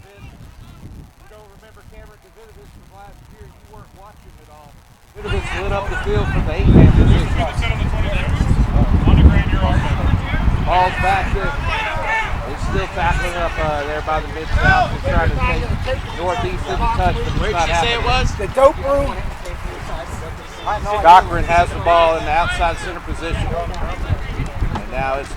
Vinovich. You don't remember Cameron Vinovich from last year. You weren't watching it all. Vinovich lit up the field from the 8-man position. On the ground, you're off. Ball's back to. They're still tackling up there by the mid-south. They're trying to take northeast in the touch, but it's not happening. It was The dope room. Cochran has the ball in the outside center position. And now it's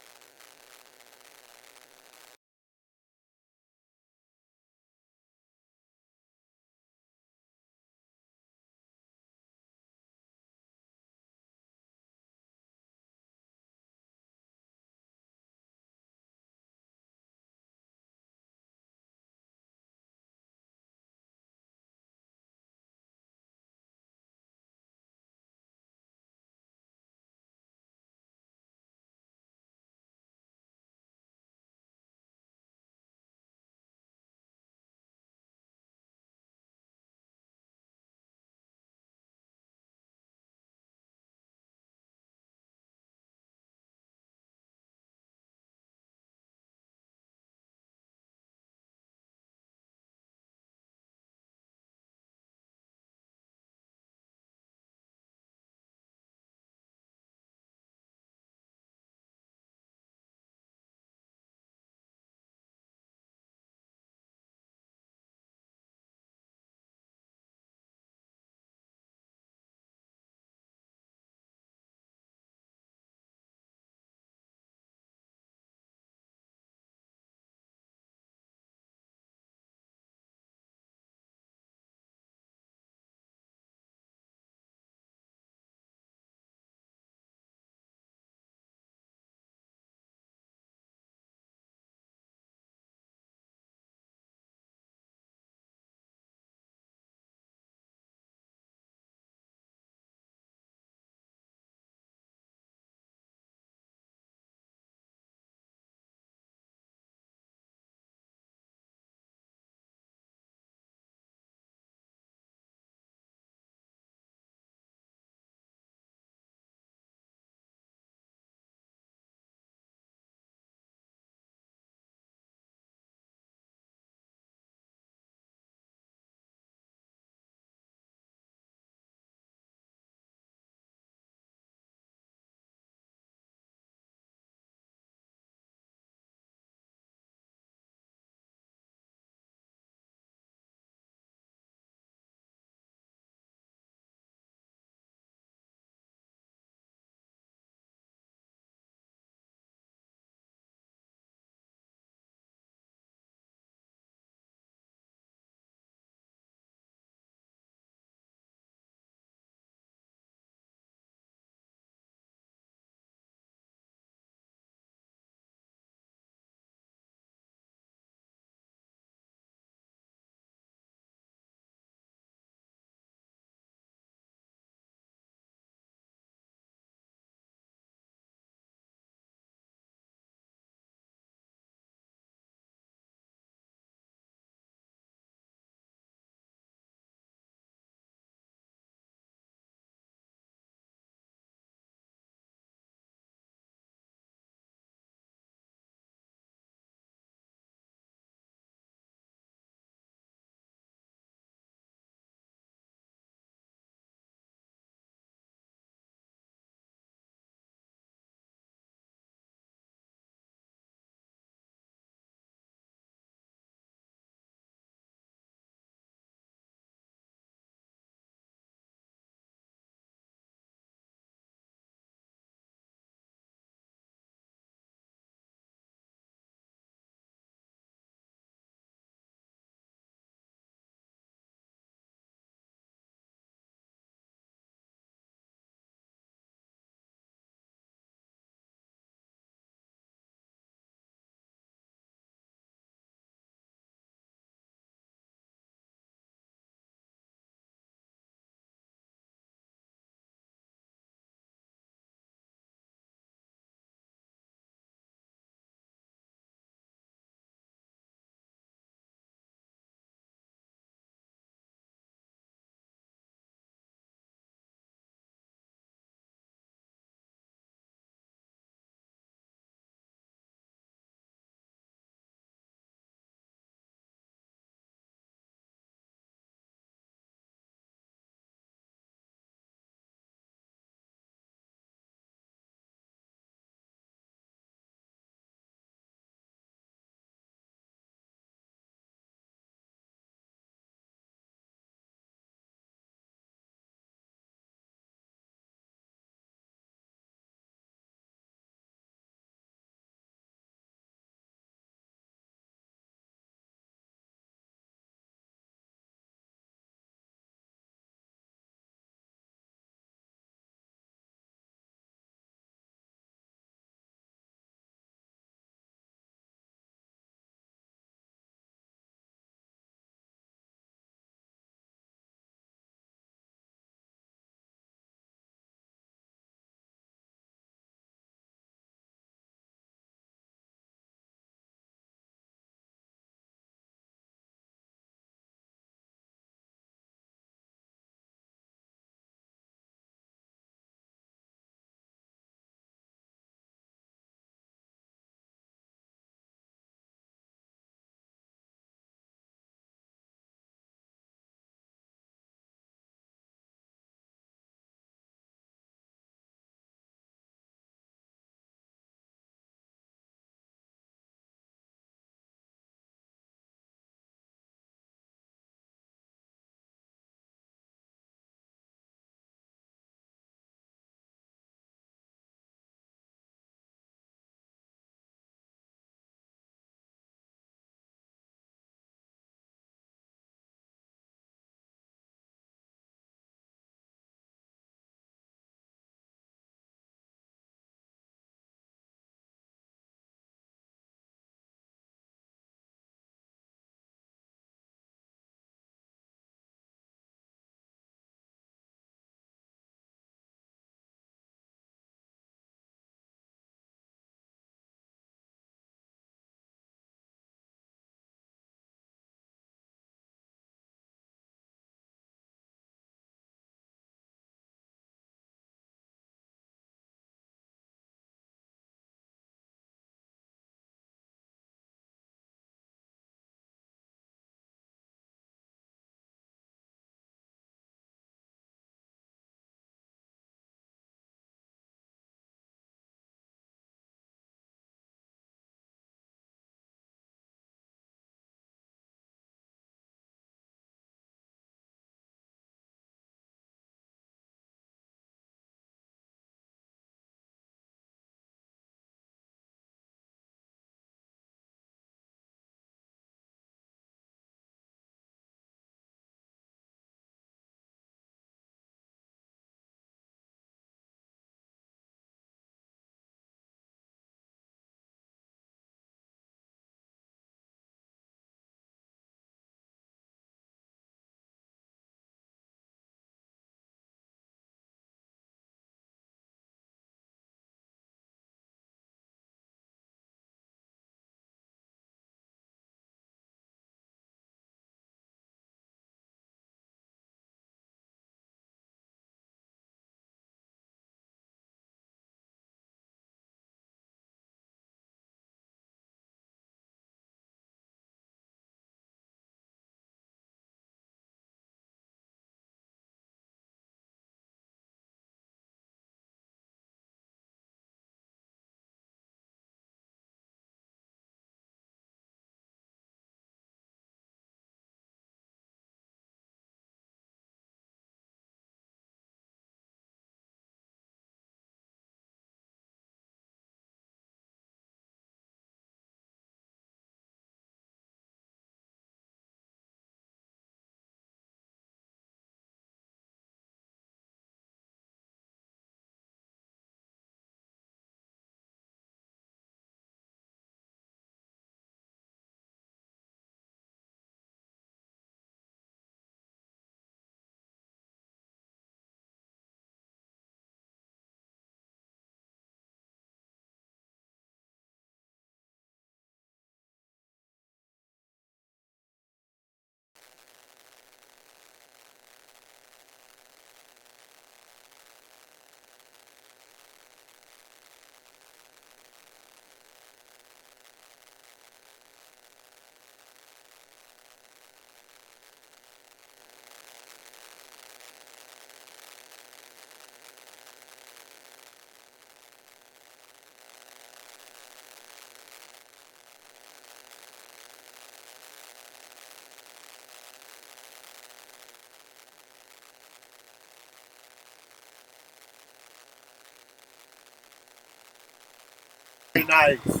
Very nice.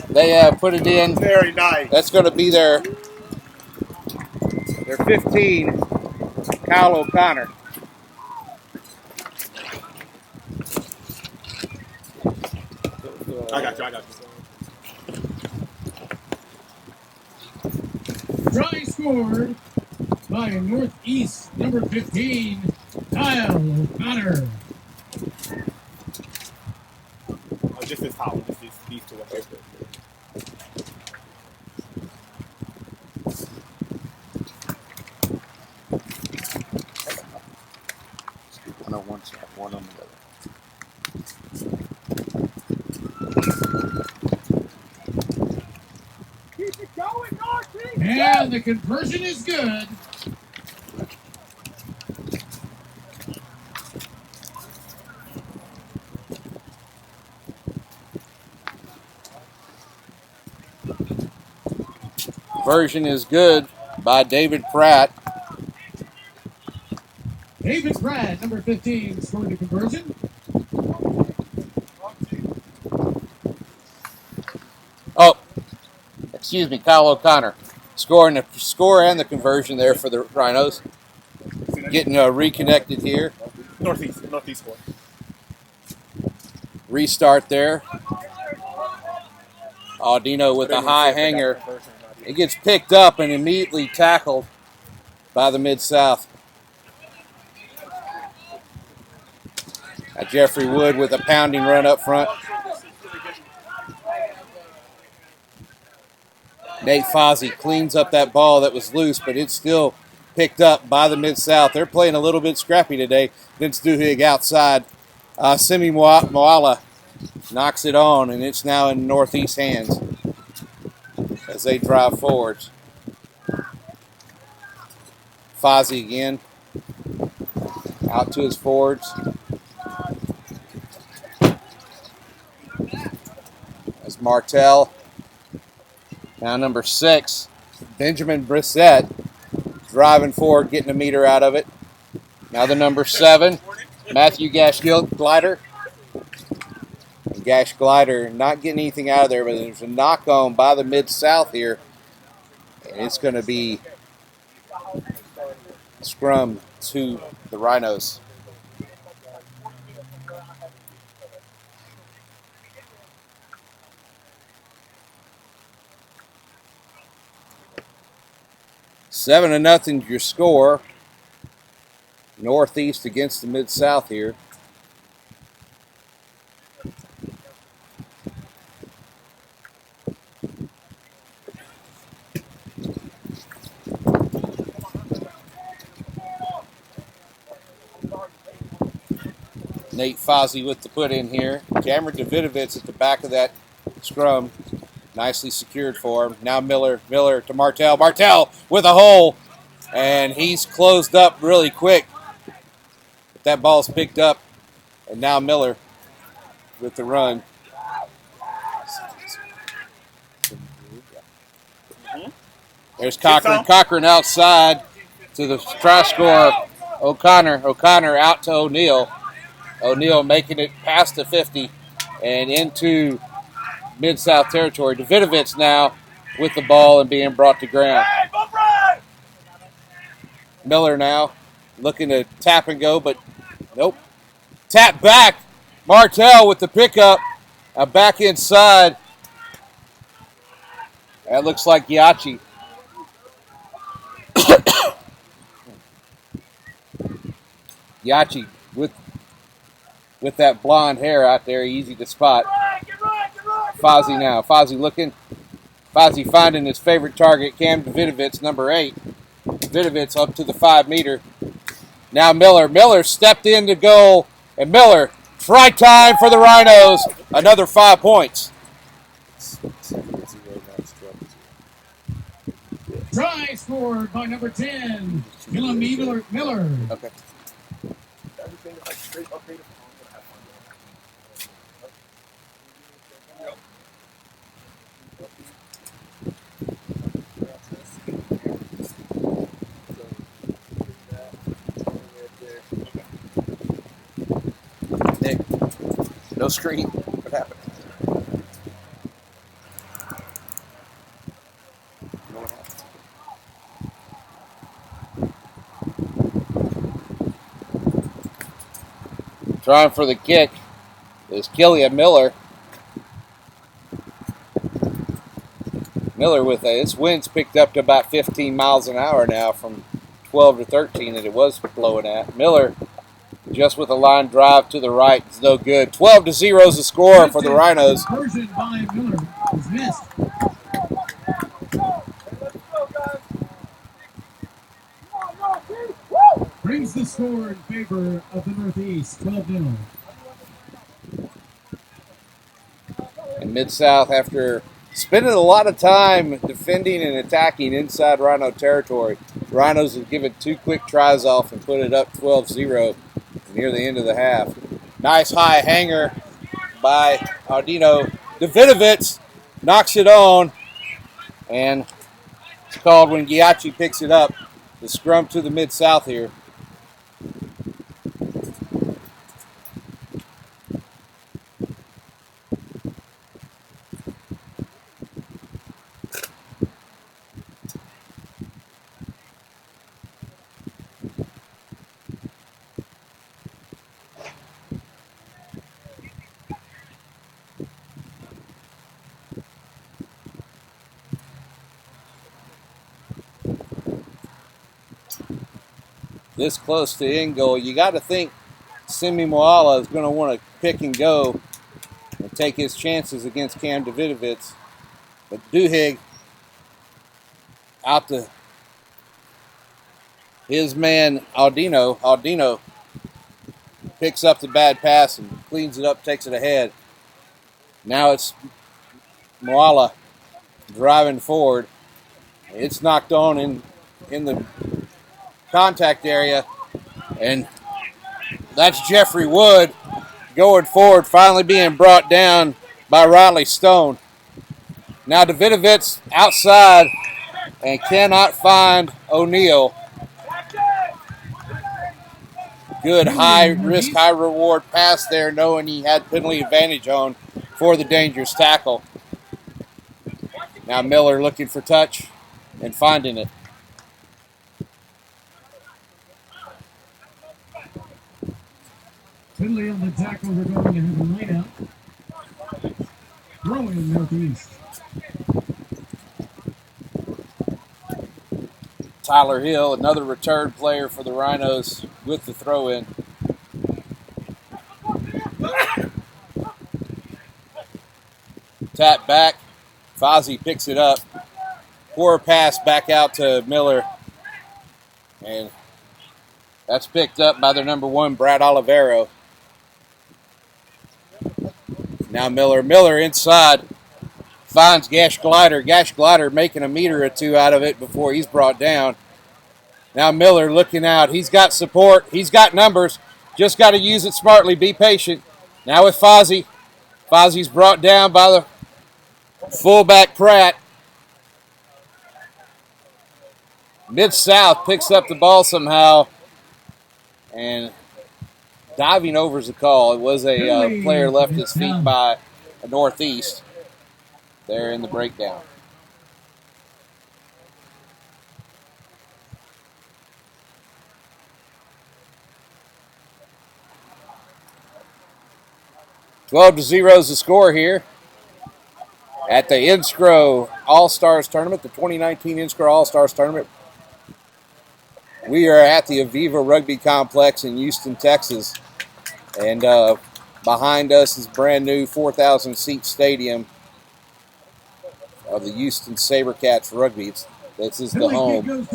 They put it in. Very nice. That's going to be their 15, Kyle O'Connor. I got you. Try scored by Northeast number 15, Kyle O'Connor. Oh, just this towel. Just these two. Okay. One on one side, one on the other. Keep it going, Northeast. And the conversion is good. Conversion is good by David Pratt. David Pratt, number 15, scored the conversion. Oh, excuse me, Kyle O'Connor scoring the score and the conversion there for the Rhinos. Getting reconnected here. Northeast score. Restart there. Audino with a high hanger. It gets picked up and immediately tackled by the Mid-South. Jeffrey Wood with a pounding run up front. Nate Fozzie cleans up that ball that was loose, but it's still picked up by the Mid-South. They're playing a little bit scrappy today. Vince Duhigg outside. Simi Moala knocks it on, and it's now in Northeast hands as they drive forwards. Fozzie again. Out to his forwards. That's Martell. Now number 6, Benjamin Brissett, driving forward, getting a meter out of it. Now the number 7, Matthew Gash-Glider. Gash-Glider not getting anything out of there, but there's a knock on by the Mid-South here. And it's going to be scrum to the Rhinos. Seven to nothing your score. Northeast against the Mid-South here. Nate Fozzie with the put in here. Cameron Davidovitz at the back of that scrum. Nicely secured for him. Now Miller to Martell. Martell with a hole. And he's closed up really quick. But that ball's picked up. And now Miller with the run. There's Cochran. Cochran outside to the try scorer. O'Connor out to O'Neal. O'Neal making it past the 50 and into Mid-South territory. Davidovitz now with the ball and being brought to ground. Miller now looking to tap and go, but nope. Tap back. Martell with the pickup. Back inside. That looks like Giachi. Giachi with that blonde hair out there, easy to spot. Fozzie now. Fozzie looking. Fozzie finding his favorite target, Cam Davidovitz, number 8. Davidovitz up to the 5 meter. Now Miller. Miller stepped in to goal. And Miller, try time for the Rhinos. Another 5 points. Try scored by number 10, Miller. Okay. Everything is like straight updated. Nick, no screen. What happened? Trying for the kick is Killian Miller. Miller with his wind's picked up to about 15 miles an hour now from 12 to 13 that it was blowing at. Miller just with a line drive to the right is no good. 12-0 is the score for the Rhinos. Conversion by Miller is missed. Brings the score in favor of the Northeast, 12-0. And Mid-South, after spending a lot of time defending and attacking inside Rhino territory, Rhinos have given 2 quick tries off and put it up 12-0 near the end of the half. Nice high hanger by Audino. Davidovich knocks it on, and it's called when Giachi picks it up. The scrum to the Mid-South here. This close to end goal, you got to think Simi Moala is going to want to pick and go and take his chances against Cam Davidovich. But Duhigg out to his man Audino. Audino picks up the bad pass and cleans it up, takes it ahead. Now it's Moala driving forward. It's knocked on in the contact area, and that's Jeffrey Wood going forward, finally being brought down by Riley Stone. Now Davidovich outside and cannot find O'Neal. Good high risk, high reward pass there, knowing he had penalty advantage on for the dangerous tackle. Now Miller looking for touch and finding it. Finley on the tackle, we're going to have a line out. Throwing Northeast. Tyler Hill, another return player for the Rhinos with the throw-in. Tap back. Fozzie picks it up. Poor pass back out to Miller. And that's picked up by their number 1, Brad Olivero. Now Miller inside, finds Gash Glider. Gash Glider making a meter or two out of it before he's brought down. Now Miller looking out. He's got support. He's got numbers. Just got to use it smartly. Be patient. Now with Fozzie. Fozzie's brought down by the fullback Pratt. Mid-South picks up the ball somehow, and diving over is the call. It was a player left his feet by a Northeast there in the breakdown. $12-0 is the score here at the NSCRO All-Stars Tournament, the 2019 NSCRO All-Stars Tournament. We are at the AVEVA Rugby Complex in Houston, Texas. And behind us is brand new 4,000-seat stadium of the Houston SaberCats Rugby. This is the home.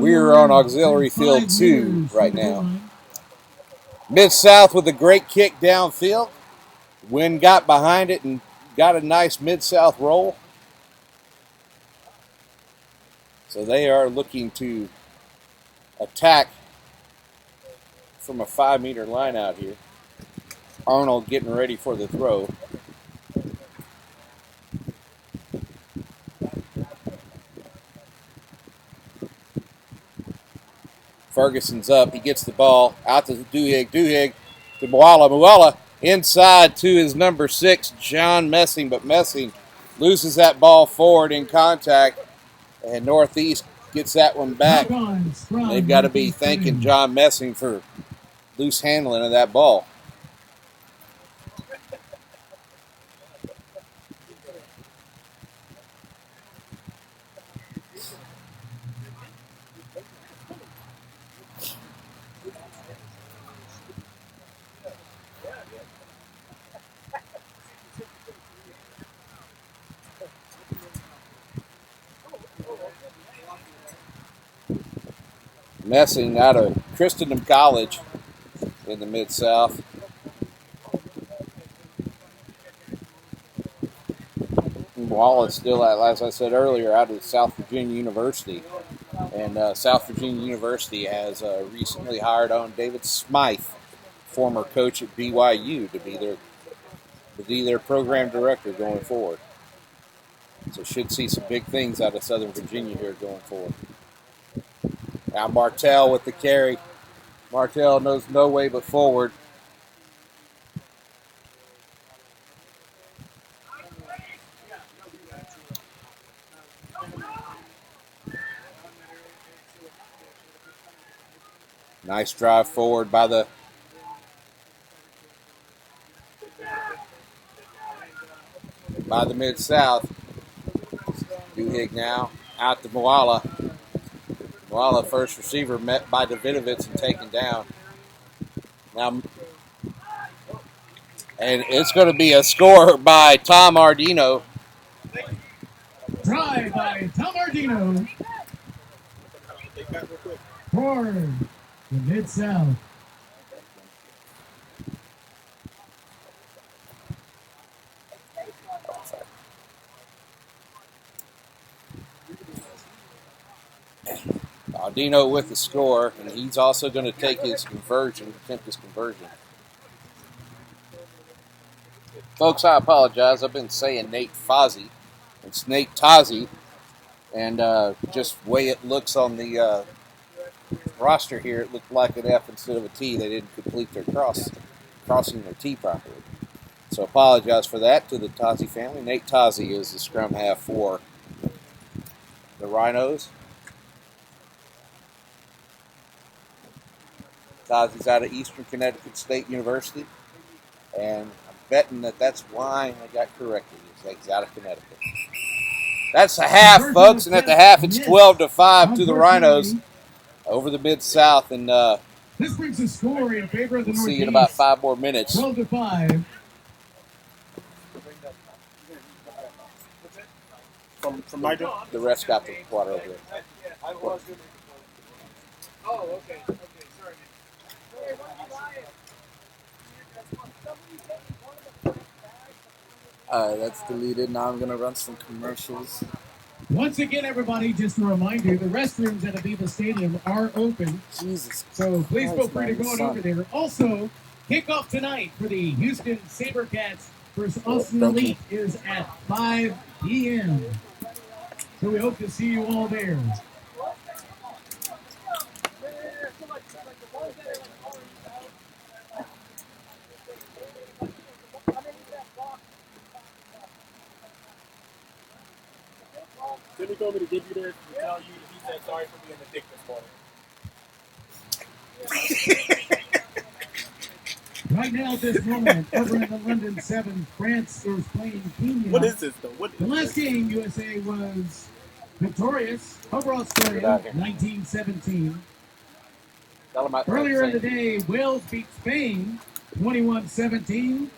We're on Auxiliary Field 2 right now. Mid-South with a great kick downfield. Wind got behind it and got a nice Mid-South roll. So they are looking to attack from a 5-meter line out here. Arnold getting ready for the throw. Ferguson's up. He gets the ball out to Duhigg. Duhigg to Moala. Moala inside to his number 6, John Messing. But Messing loses that ball forward in contact. And Northeast gets that one back. They've got to be thanking John Messing for loose handling of that ball. Messing out of Christendom College in the Mid-South. Wallace still, as I said earlier, out of South Virginia University. And South Virginia University has recently hired on David Smythe, former coach at BYU, to be their program director going forward. So should see some big things out of Southern Virginia here going forward. Now Martell with the carry. Martell knows no way but forward. Nice drive forward by the Mid-South. Duhigg now out to Moala. Moala, first receiver, met by Davidovitz and taken down. Now, and it's going to be a score by Tom Ardino. Try by Tom Ardino for the Mid-South. Ardino with the score, and he's also going to take attempt his conversion. Folks, I apologize. I've been saying Nate Fozzie. It's Nate Tozzie, and just the way it looks on the roster here, it looked like an F instead of a T. They didn't complete their crossing their T properly. So apologize for that to the Tozzie family. Nate Tozzie is the scrum half for the Rhinos. Tozzie's out of Eastern Connecticut State University, and I'm betting that's why I got corrected. He's out of Connecticut. That's a half, folks, and at the half it's 12-5 to the Rhinos over the Mid-South, and this brings the score in favor of the we'll Northeast. see in about 5 more minutes. 12-5. From Nigel? The ref's got the water over there. Oh, okay. Okay, sorry. That's deleted. Now I'm going to run some commercials. Once again, everybody, just a reminder, the restrooms at AVEVA Stadium are open. Jesus. So please feel Christ, free to man, go on son. over there. Also, kickoff tonight for the Houston SaberCats versus Austin Thank you. Elite is at 5 p.m. So we hope to see you all there. Jimmy told me to give you this to tell you he said sorry for being a dick this morning. Right now, at this moment, over in the London 7, France is playing Kenya. What is this, though? What is The last this? game, USA was victorious over Australia, Get out here. 19-17. Tell them I Earlier in the day, Wales beat Spain, 21-17.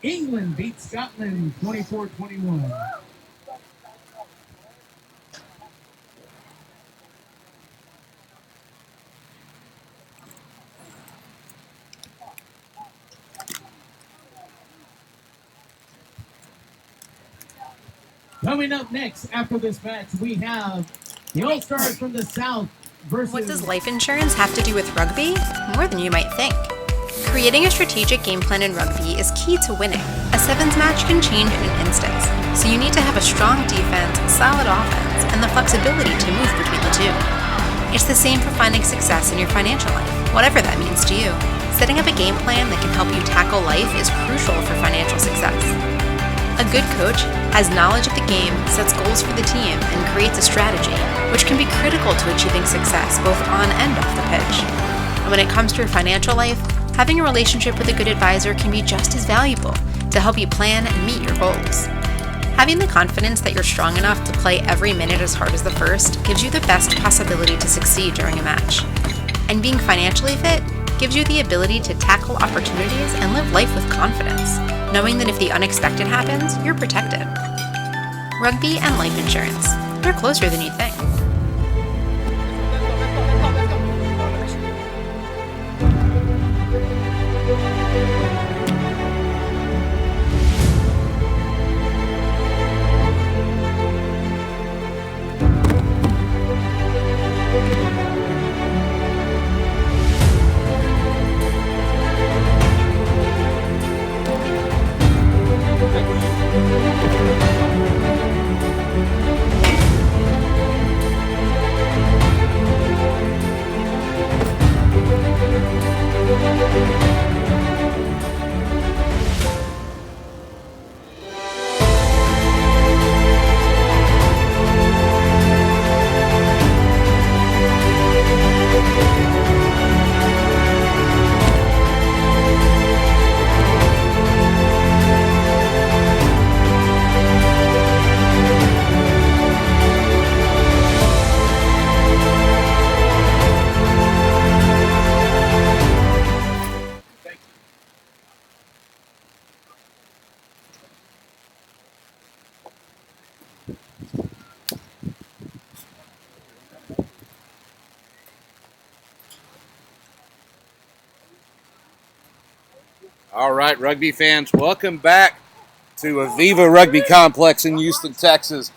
England beat Scotland, 24-21. Coming up next, after this match, we have the All-Stars from the South versus... What does life insurance have to do with rugby? More than you might think. Creating a strategic game plan in rugby is key to winning. A sevens match can change in an instant, so you need to have a strong defense, solid offense, and the flexibility to move between the two. It's the same for finding success in your financial life, whatever that means to you. Setting up a game plan that can help you tackle life is crucial for financial success. A good coach has knowledge of the game, sets goals for the team, and creates a strategy, which can be critical to achieving success both on and off the pitch. And when it comes to your financial life, having a relationship with a good advisor can be just as valuable to help you plan and meet your goals. Having the confidence that you're strong enough to play every minute as hard as the first gives you the best possibility to succeed during a match. And being financially fit gives you the ability to tackle opportunities and live life with confidence, knowing that if the unexpected happens, you're protected. Rugby and life insurance. They're closer than you think. All right, rugby fans, welcome back to AVEVA Rugby Complex in Houston, Texas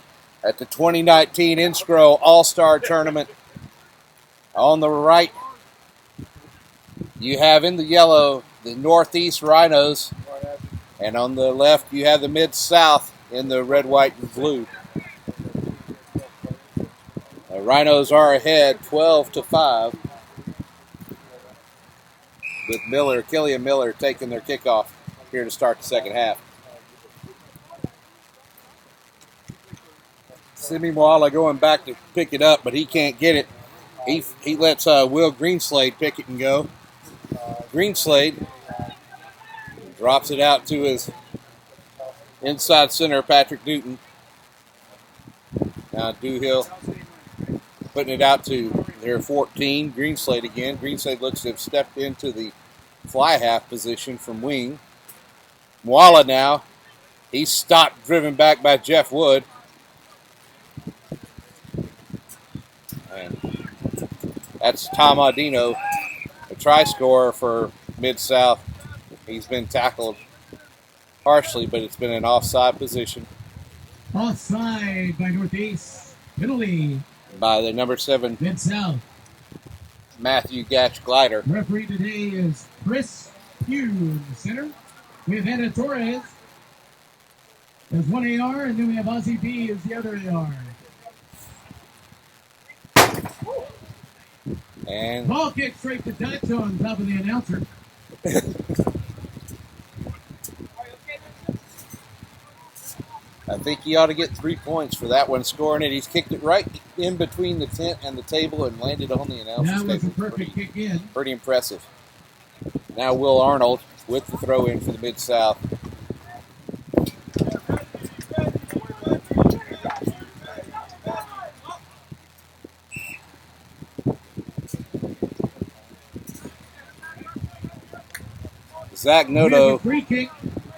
at the 2019 NSCRO All-Star Tournament. On the right, you have in the yellow the Northeast Rhinos, and on the left you have the Mid-South in the red, white, and blue. The Rhinos are ahead 12-5 with Killian Miller taking their kickoff here to start the second half. Simi Moala going back to pick it up, but he can't get it. He lets Will Greenslade pick it and go. Greenslade drops it out to his inside center, Patrick Newton. Now Doohill putting it out to their 14. Greenslade again. Greenslade looks to have stepped into the fly half position from wing. Moala now. He's stopped, driven back by Jeff Wood. And that's Tom Audino, a try scorer for Mid-South. He's been tackled harshly, but it's been an offside position. Offside by Northeast. Penalty By the number 7, Mid-South. Matthew Gatch Glider. Referee today is Chris Pugh in the center. We have Hannah Torres as one AR, and then we have Ozzy B as the other AR. And Ball kick straight to Dutch on top of the announcer. I think he ought to get 3 points for that one, scoring it. He's kicked it right in between the tent and the table and landed on the announcer's That was a table. perfect kick in. Pretty impressive. Now Will Arnold with the throw-in for the Mid-South. Zach Here's a Noto free kick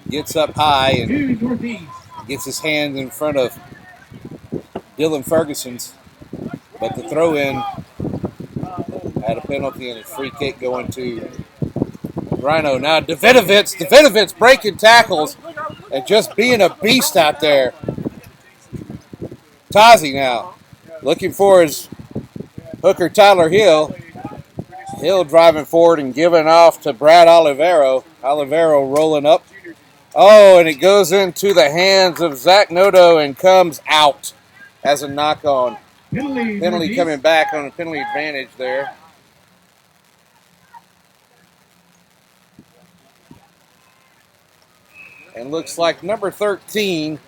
gets up high and to Northeast. gets his hand in front of Dylan Ferguson's, but the throw-in had a penalty and a free kick going to Rhino. Now Davidovitz breaking tackles and just being a beast out there. Tazi now looking for his hooker Tyler Hill. Hill driving forward and giving off to Brad Olivero. Olivero rolling up. Oh, and it goes into the hands of Zach Noto and comes out as a knock-on. Penalty coming back on a penalty advantage there. And looks like number 13,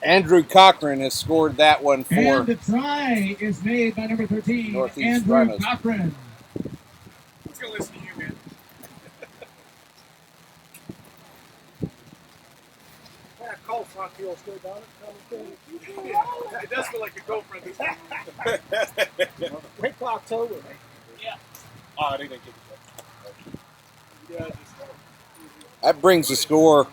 Andrew Cochran, has scored that one for And the try is made by number 13, Northeast Andrew Rhinos. Cochran. Let's go listen to you, man. It does feel like a girlfriend. Wait till October. Yeah. Oh, I didn't get it. Yeah, That brings the score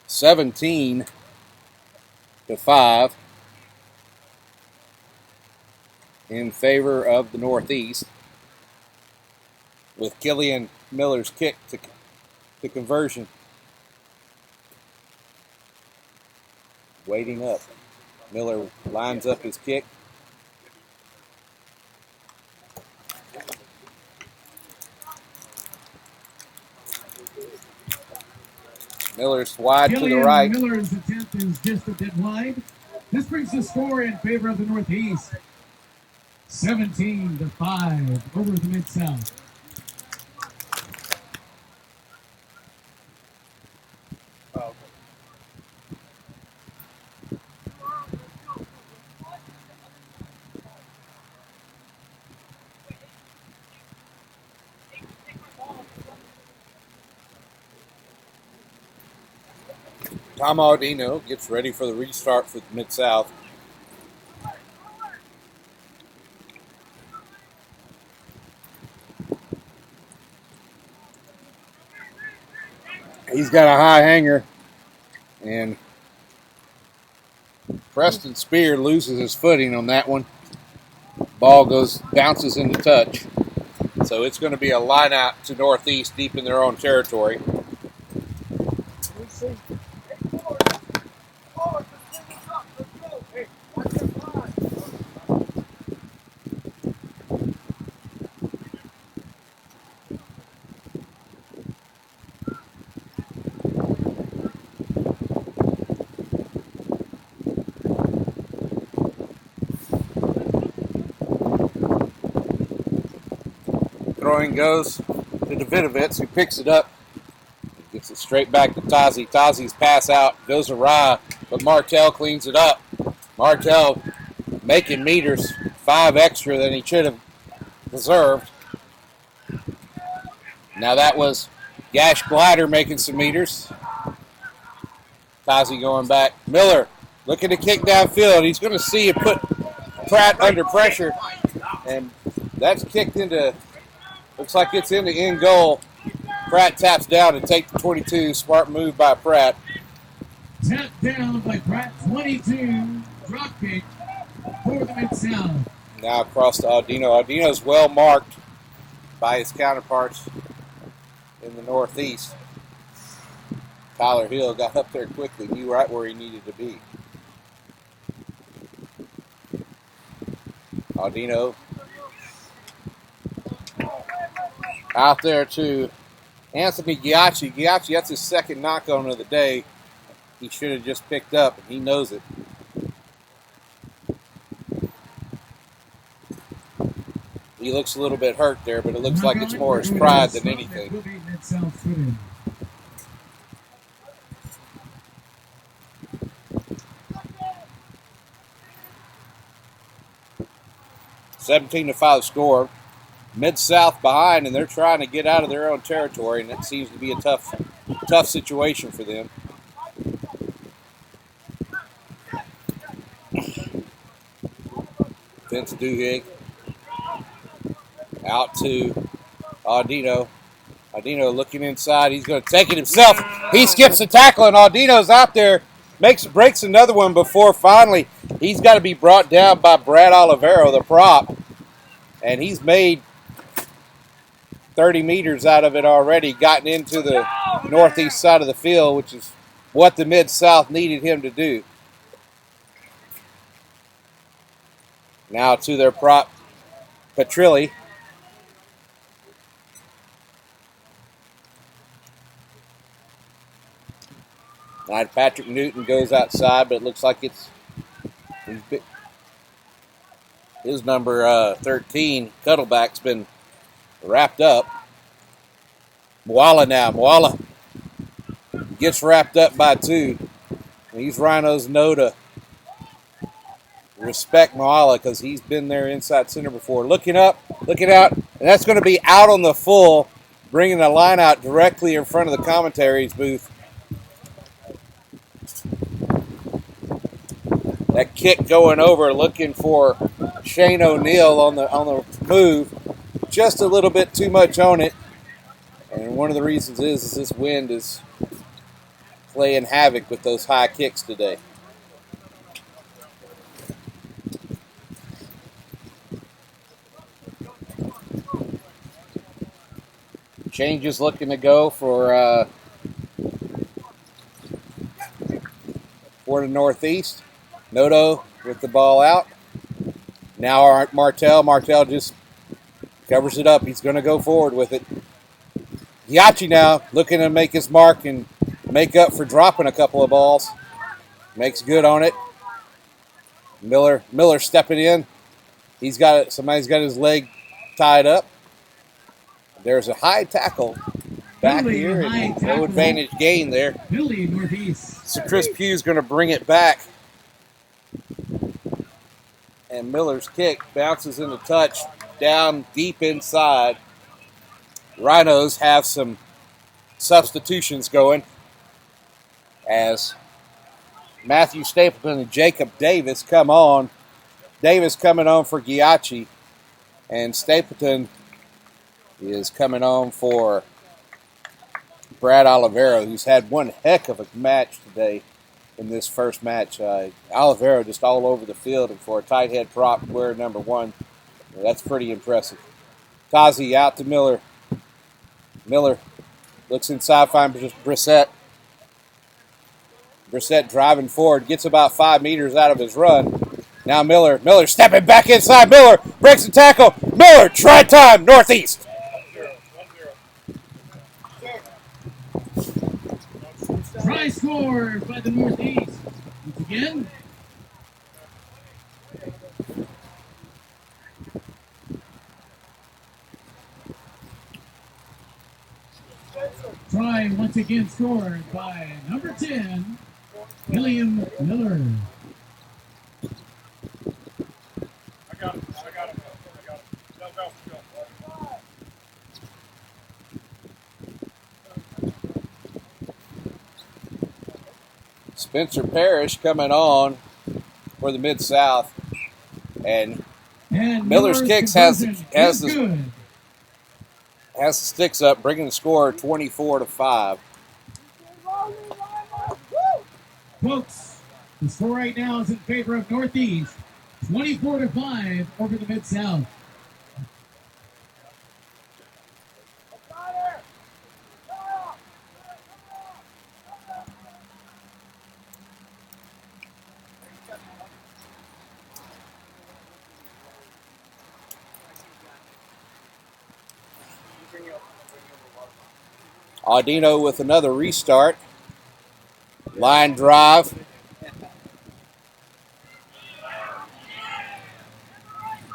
17-5 in favor of the Northeast, with Killian Miller's kick to conversion. Waiting up. Miller lines up his kick. Miller's wide to the Killian right. Miller's attempt is just a bit wide. This brings the score in favor of the Northeast. 17-5 over the Mid-South. Tom Audino gets ready for the restart for the Mid-South. He's got a high hanger, and Preston Spear loses his footing on that one. Ball bounces into touch. So it's going to be a line out to Northeast deep in their own territory. Throwing goes to Davidovitz, who picks it up. Gets it straight back to Tazi. Tazi's pass out, goes awry, but Martell cleans it up. Martell making meters, 5 extra than he should have deserved. Now that was Gash Glider making some meters. Tazi going back. Miller looking to kick downfield. He's going to see it put Pratt under pressure, and that's kicked into, looks like it's in the end goal. Pratt taps down to take the 22. Smart move by Pratt. Tap down by Pratt, 22. Drop kick for the Mid-South. Now across to Audino. Audino's well marked by his counterparts in the Northeast. Tyler Hill got up there quickly, knew right where he needed to be. Audino out there to Anthony Giacchi. Giacchi, that's his second knock-on of the day. He should have just picked up, and he knows it. He looks a little bit hurt there, but it looks like it's more his pride than anything. 17-5 score. Mid-South behind, and they're trying to get out of their own territory, and it seems to be a tough situation for them. Vince Duhigg out to Audino. Audino looking inside. He's going to take it himself. He skips the tackle, and Audino's out there. Breaks another one before finally he's got to be brought down by Brad Olivero, the prop. And he's made 30 meters out of it already, gotten into the northeast side of the field, which is what the Mid-South needed him to do. Now to their prop, Petrilli. Patrick Newton goes outside, but it looks like it's his number 13, Cuddleback's been wrapped up. Moala now. Moala gets wrapped up by 2. These Rhinos know to respect Moala because he's been there inside center before. Looking up, looking out, and that's going to be out on the full, bringing the line out directly in front of the commentary's booth. That kick going over, looking for Shane O'Neill on the move. Just a little bit too much on it. And one of the reasons is this wind is playing havoc with those high kicks today. Changes looking to go for the Northeast. Noto with the ball out. Now Martell. Martell just covers it up. He's going to go forward with it. Giacchi now looking to make his mark and make up for dropping a couple of balls. Makes good on it. Miller stepping in. He's got it. Somebody's got his leg tied up. There's a high tackle back here. And no advantage gain there. Billy Northeast. So Chris Pugh's going to bring it back. And Miller's kick bounces into touch down deep inside. Rhinos have some substitutions going as Matthew Stapleton and Jacob Davis come on. Davis coming on for Giacchi, and Stapleton is coming on for Brad Olivero, who's had one heck of a match today in this first match. Olivero just all over the field, and for a tight head prop wearing number 1, that's pretty impressive. Tazi out to Miller. Miller looks inside, finds Brissett. Brissett driving forward, gets about 5 meters out of his run. Now Miller stepping back inside. Miller breaks the tackle. Miller, try time, Northeast. Try scored by the Northeast. Once again. Try once again scored by number 10, William Miller. I got it. Go. Spencer Parrish coming on for the Mid-South. And Miller's kicks has the sticks up, bringing the score 24-5. Folks, the score right now is in favor of Northeast, 24-5 over the Mid-South. Audino with another restart. Line drive.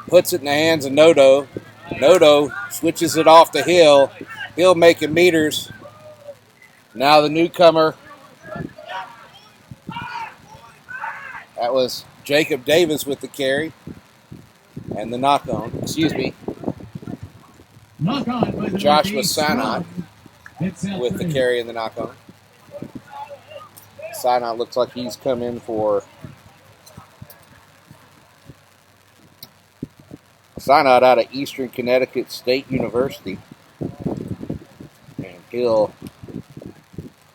Puts it in the hands of Noto. Noto switches it off the Hill. Hill making meters. Now the newcomer. That was Jacob Davis with the carry. And the knock-on. Knock-on by the Joshua Sinot with the carry and the knock-on. Sinot looks like he's come in for Sinot out of Eastern Connecticut State University. And Hill's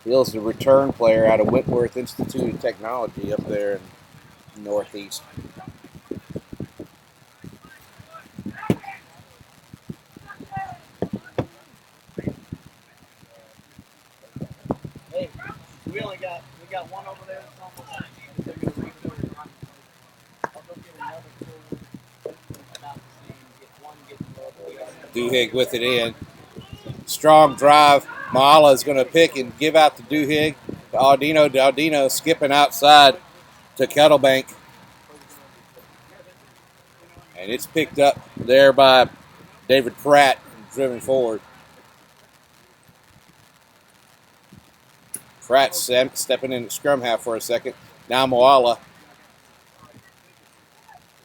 the return player out of Whitworth Institute of Technology up there in Northeast. We got one over there. Duhigg with it in. Strong drive. Maala is going to pick and give out to Duhigg. To Audino. Audino skipping outside to Kettlebank. And it's picked up there by David Pratt and driven forward. Pratt stepping in the scrum half for a second. Now Moala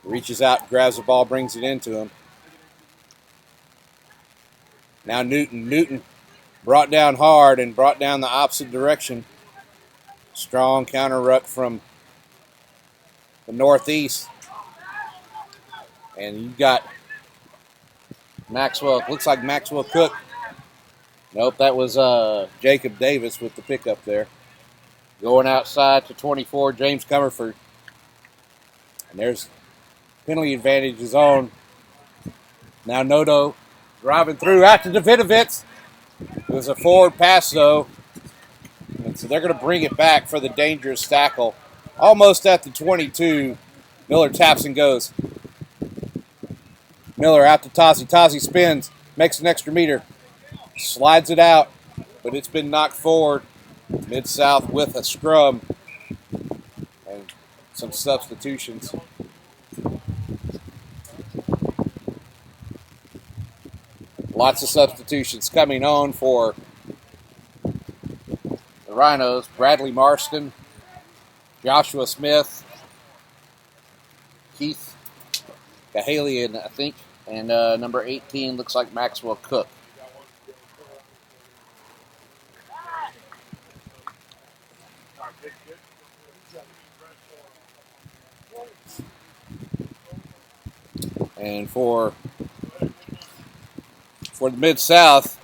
reaches out, grabs the ball, brings it into him. Now Newton. Newton brought down hard and brought down the opposite direction. Strong counter ruck from the Northeast. And you got Maxwell. Looks like Maxwell Cook. Nope, that was Jacob Davis with the pickup there. Going outside to 24, James Comerford. And there's penalty advantage is on. Now Noto driving through out to Davidovitz. It was a forward pass, though. And so they're going to bring it back for the dangerous tackle. Almost at the 22. Miller taps and goes. Miller out to Tazi. Tazi spins, makes an extra meter. Slides it out, but it's been knocked forward. Mid-South with a scrum and some substitutions. Lots of substitutions coming on for the Rhinos. Bradley Marston, Joshua Smith, Keith Kahalian, I think, and number 18 looks like Maxwell Cook. And for the Mid-South,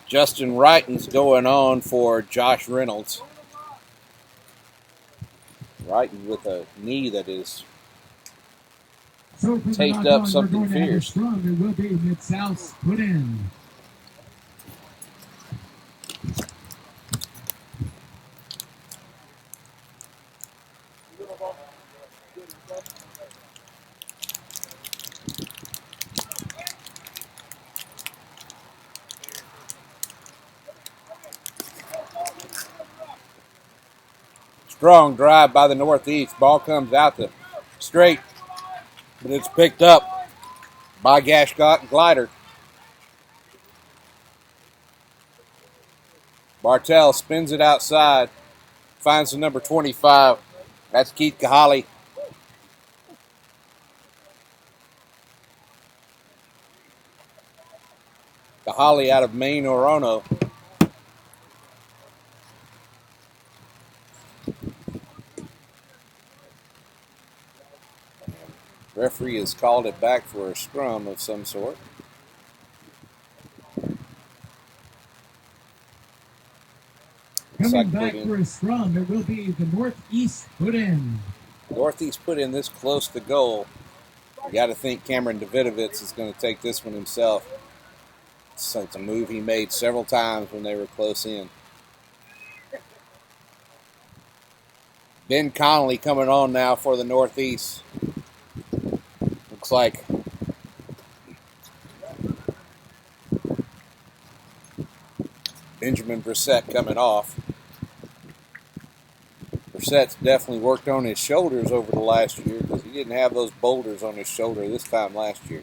Justin Wrighton's going on for Josh Reynolds. Wrighton with a knee that is So for the taped knock up on, something we're going to have a fierce. scrum. It will be Mid-South put in. Strong drive by the Northeast. Ball comes out to straight, but it's picked up by Gashcott and Glider. Bartell spins it outside, finds the number 25. That's Keith Kahali. Kahali out of Maine, Orono. Referee has called it back for a scrum of some sort. Coming back for a scrum, it will be the Northeast put in. Northeast put in this close to goal. You got to think Cameron Davidovitz is going to take this one himself. It's a move he made several times when they were close in. Ben Connolly coming on now for the Northeast. Looks like Benjamin Brissett coming off. Brissett's definitely worked on his shoulders over the last year because he didn't have those boulders on his shoulder this time last year.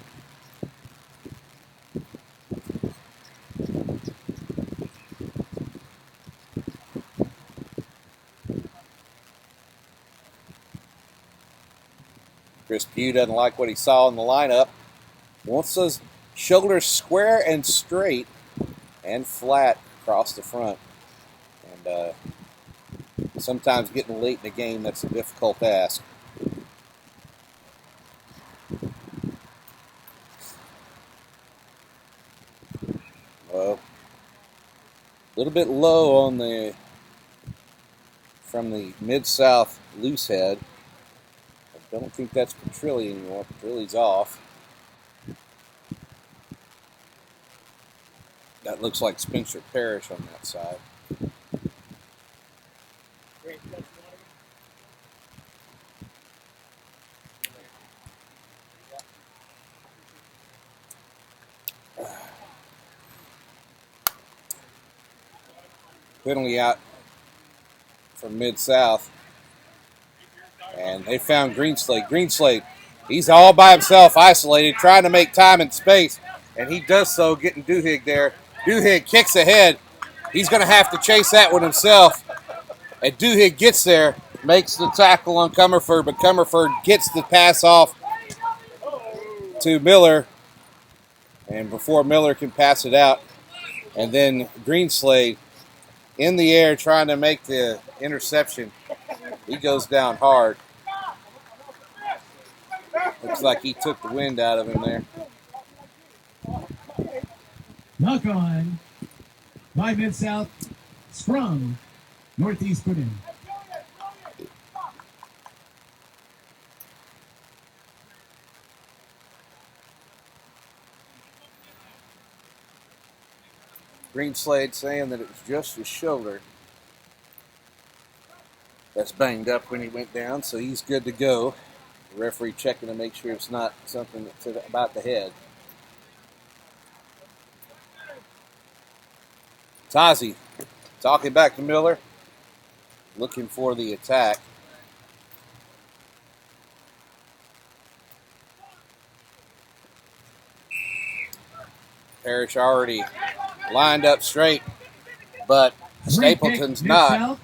Chris Pugh doesn't like what he saw in the lineup. Wants those shoulders square and straight and flat across the front. And sometimes getting late in the game, that's a difficult task. Well, a little bit low on from the Mid-South loose head. I don't think that's Petrilli anymore. Petrilli's off. That looks like Spencer Parrish on that side. Penalty out from Mid-South. And they found Greenslade. Greenslade, he's all by himself, isolated, trying to make time and space. And he does so, getting Duhigg there. Duhigg kicks ahead. He's going to have to chase that one himself. And Duhigg gets there, makes the tackle on Comerford, but Comerford gets the pass off to Miller. And before Miller can pass it out, and then Greenslade in the air trying to make the interception. He goes down hard. Looks like he took the wind out of him there. Knock on by Mid-South. Scrum. Northeast put in. Greenslade saying that it was just his shoulder that's banged up when he went down, so he's good to go. The referee checking to make sure it's not something that's about the head. Tazi talking back to Miller, looking for the attack. Parrish already lined up straight, but Stapleton's not.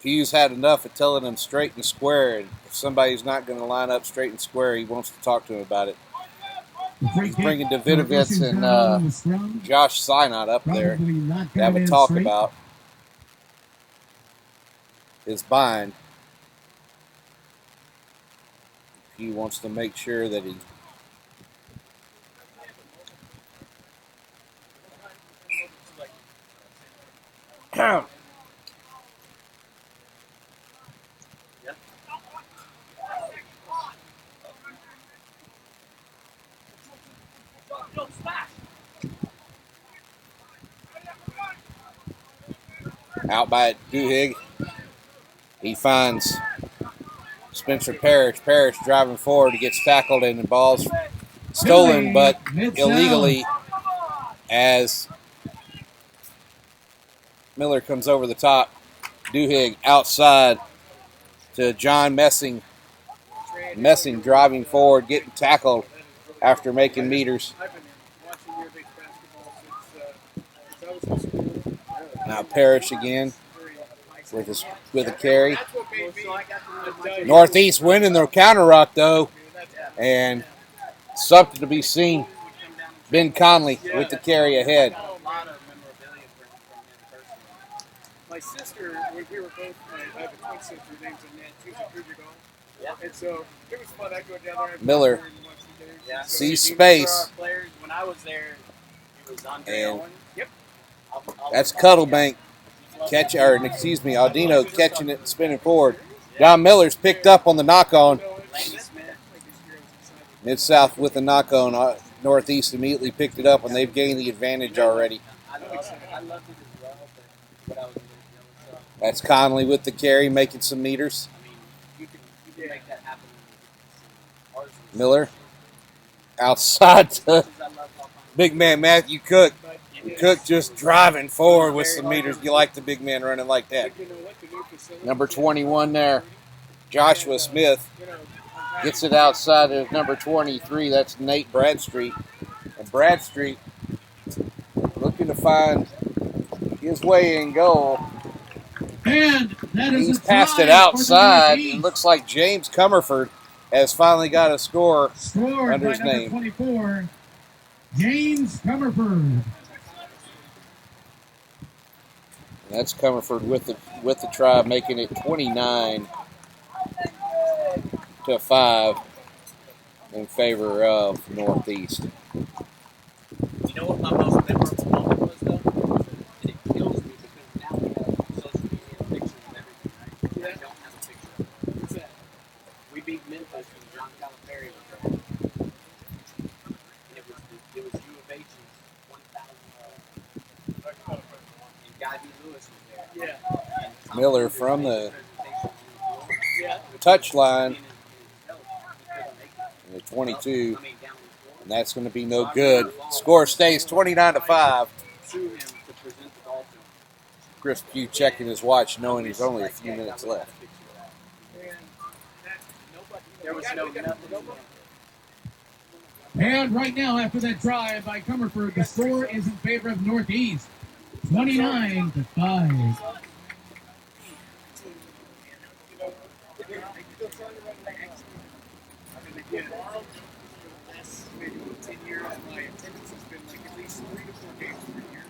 Hughes had enough of telling him straight and square, and if somebody's not going to line up straight and square, he wants to talk to him about it. He's bringing Davidovitz and Josh Synod up there to have a talk about his bind. He wants to make sure that he Out by Duhigg. He finds Spencer Parrish. Parrish driving forward. He gets tackled and the ball's stolen, but illegally as Miller comes over the top. Duhigg outside to John Messing. Messing driving forward, getting tackled after making meters. Now Parrish again with a carry. Northeast winning their counter rock though, and something to be seen. Ben Conley with the carry ahead. My sister, when we were both, I have a twin sister named Annette. She was a junior golf. And so it was fun. I'd go down there. Miller and watch the games. Yeah. sees space. Players, when I was there, it was Andre And Owen. Yep. That's Cuddlebank Aldino catching it and spinning forward. John Miller's picked up on the knock-on. Mid-South with the knock-on. Northeast immediately picked it up, and they've gained the advantage already. I loved it as well, but I was That's Conley with the carry, making some meters. I mean, you can make that happen. Miller outside to big man Matthew Cook. Cook just driving forward with some meters. You like the big man running like that. Number 21 there, Joshua Smith, gets it outside of number 23. That's Nate Bradstreet. And Bradstreet looking to find his way in goal. And that is He's a passed try it outside. for the It looks like James Comerford has finally got a score Scored under by his number name. 24, James Comerford. And that's Comerford with the try, making it 29-5 in favor of Northeast. You know what my most memorable moment was, though? And it kills me because now we have social media and pictures of everything, right? I don't have a picture of it. What's that? We beat Memphis and John Calipari was there. And it was U of H's 1,000. And Guy B. Lewis was there. Yeah. And Tom Miller Peters from made the presentation on the floor. Yeah. touchline He couldn't make it. in the 22, I mean, down on the floor. and that's going to be no good. Score stays 29-5. Sue him to present the ball to him. Chris Pugh checking his watch, knowing there's only a few minutes left. There was no nothing. And right now, after that drive by Comerford, the score is in favor of Northeast, 29-5. Last maybe 10 years, my attendance has been like at least 3 to 4 games per year.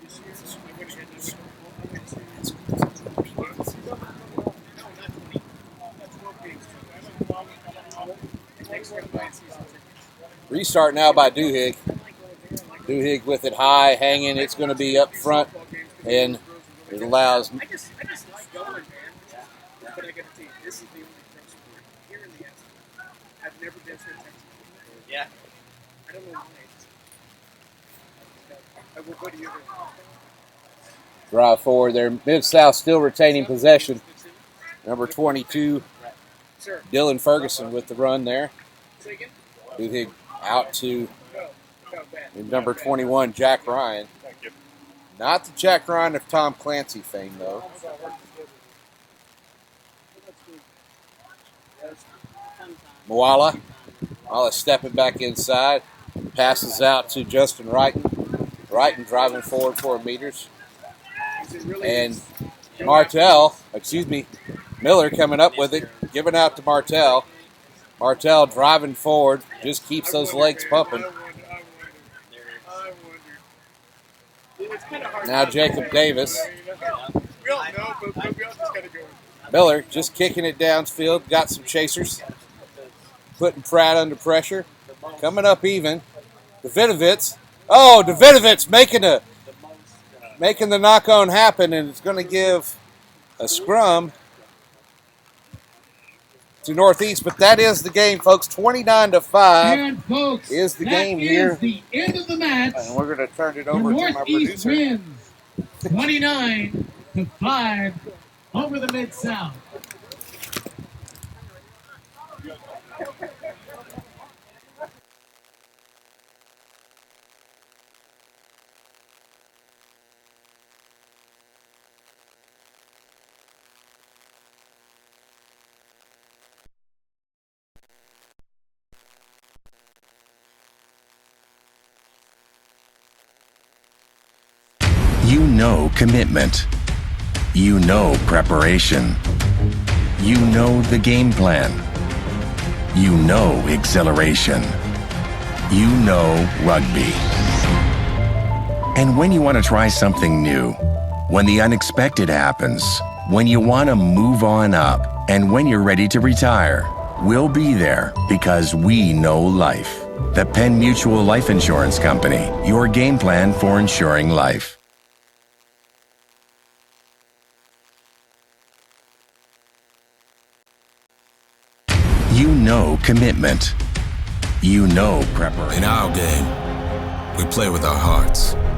This year, I went ahead and no, not 20. Not 12 games. And next year, I'm buying season tickets. Restart now by Duhigg. Duhigg with it high, hanging. It's going to be up front, and it allows I just like going, man. But I got to tell you, this is the only pro sport here in the S. I've never been to Texas. Yeah. I don't know why. I will go to you. drive forward there. Mid-South still retaining possession. Number 22, Sir, Dylan Ferguson with the run there. say again? Duhigg out to No, bad. number 21, Jack Ryan. Not the Jack Ryan of Tom Clancy fame, though. Moala stepping back inside. Passes out to Justin Wrighton. Wrighton driving forward 4 meters. And Miller coming up with it. Giving out to Martell. Martell driving forward. Just keeps those legs pumping. Now Jacob Davis. We all know, but we all just gotta go. Miller just kicking it downfield. Got some chasers. Putting Pratt under pressure. Coming up even. Davidovitz. Oh, Davidovitz making the knock-on happen, and it's going to give a scrum to Northeast. But that is the game, folks. 29-5 And folks, is the that game is here. the end of the match. And we're going to turn it The over to my Northeast producer. wins 29-5 over the Mid-South. You know commitment. You know preparation. You know the game plan. You know exhilaration. You know rugby. And when you want to try something new, when the unexpected happens, when you want to move on up, and when you're ready to retire, we'll be there because we know life. The Penn Mutual Life Insurance Company, your game plan for insuring life. You know commitment. You know preparation. In our game, we play with our hearts.